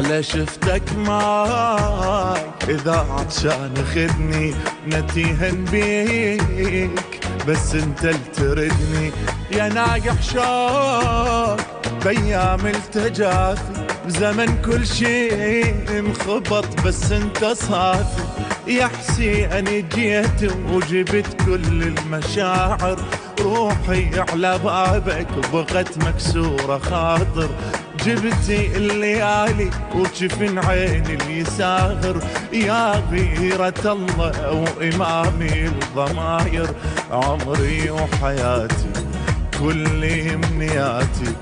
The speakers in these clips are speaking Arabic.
على شفتك معاي إذا عطشان خدني نتيهن بيك بس انت اللي تردني يا ناقح شوق بأيام التجافي بزمن كل شي انخبط بس انت صافي يا حسين جيت وجبت كل المشاعر روحي على بابك بغت مكسورة خاطر جبتي الليالي وجفن عيني اللي ساغر يا غيرة الله وإمامي الضماير عمري وحياتي كل امنياتي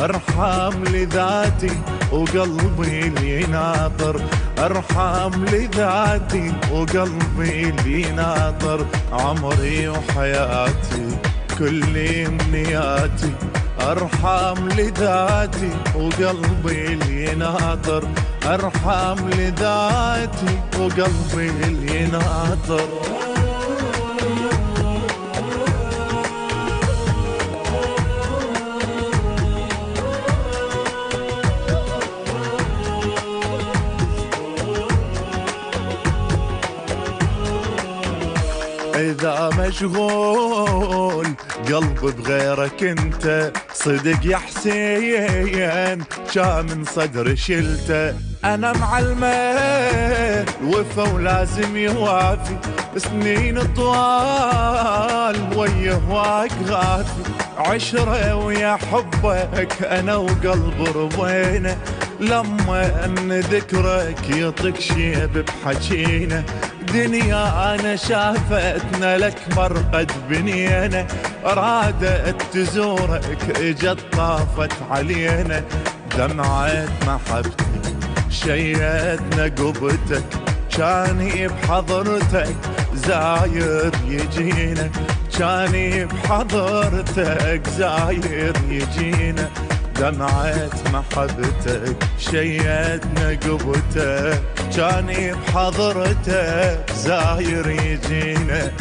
ارحم لذاتي وقلبي اللي ناطر ارحم لذاتي وقلبي اللي ناطر عمري وحياتي كل امنياتي ارحم لذاتي وقلبي اللي ناطر ارحم لذاتي وقلبي اللي ناطر إذا مشغول قلب بغيرك انت صدق يا حسين شا من صدر شلته أنا معلمه الوفا ولازم يوافي سنين طوال ويا هواك غافي عشرة ويا حبك أنا وقلب رضينا لما أن ذكرك يطق شيب بحكينا دنيا أنا شافتنا لك مرقد بنينا رادت تزورك اجت طافت علينا دمعت محبتي شيدنا قبتك كاني بحضرتك زاير يجينا كاني بحضرتك زاير يجينا دمعت محبتك شيدنا قبتك كاني بحضرتك زاير يجينا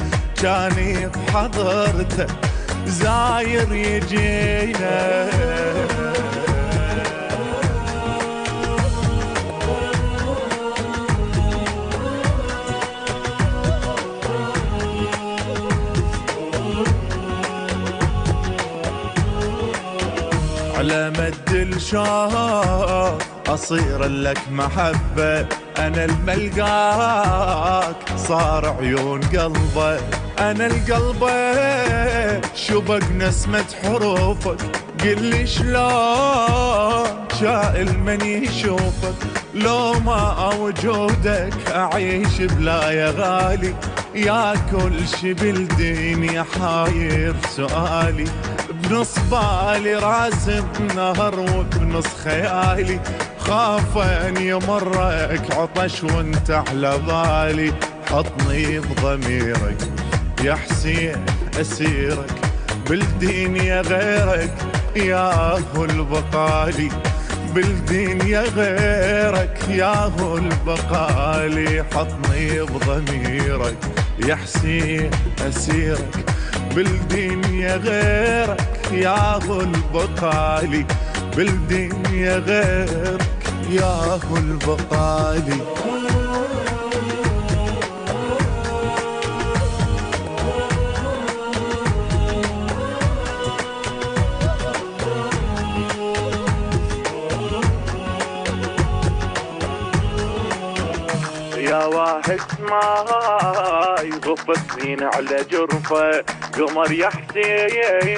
كاني بحضرتك زاير يجينا على مد الشوق أصير لك محبة أنا الملقاك صار عيون قلبه أنا القلبه شبق نسمة حروفك قل لي شلون شائل من يشوفك لو ما وجودك أعيش بلا يا غالي يا كل شي بالدنيا حاير سؤالي بنص بالي راسم نهر وبنص خيالي خاف ان يمرك عطش وانت على بالي حطني بضميرك يا حسين اسيرك بالدنيا غيرك يا هو البقالي بالدنيا غيرك يا هو البقالي حطني بضميرك يا حسين اسيرك بالدنيا غيرك يا هو البقالي بالدنيا غيرك يا هو البقالي يا واحد ماي غف سنين على جرفه قمر يا حسين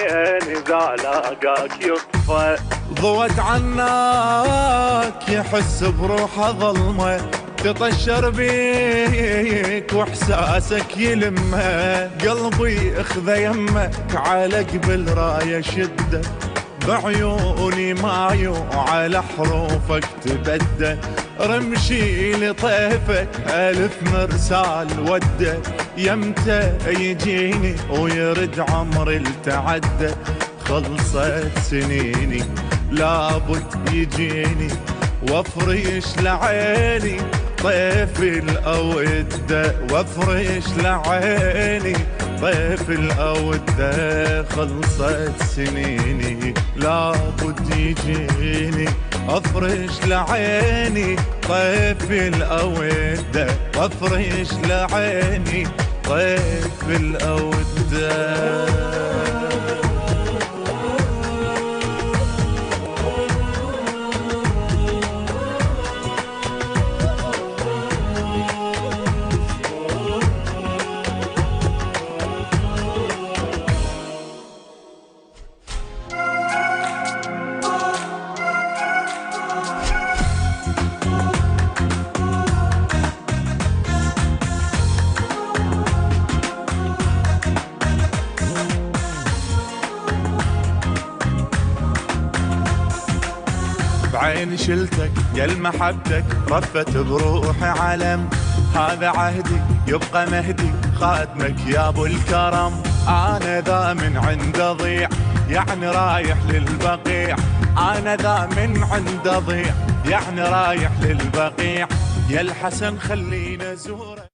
إذا لاقاك يطفى ضوت عناك يحس بروحه ظلمه تطشر بيك واحساسك يلمه قلبي اخذ يمك على قبل رايه شده بعيوني مايو على حروفك تبدى رمشي لطيفك ألف مرسال وده يمتى يجيني ويرد عمري التعدى خلصت سنيني لابد يجيني وافرش لعيني طيف الأودة وافرش لعيني طيف الأودة خلصت سنيني لابد يجيني افرش لعيني طيف الأودة، وافرش لعيني طيف الأودة. بعين شلتك يا المحبتك رفت بروحي علم، هذا عهدي يبقى مهدي خاتمك يا ابو الكرم. انا ذا من عند ضيع يعني رايح للبقيع، انا ذا من عند ضيع يعني رايح للبقيع. يا الحسن خلينا زوره.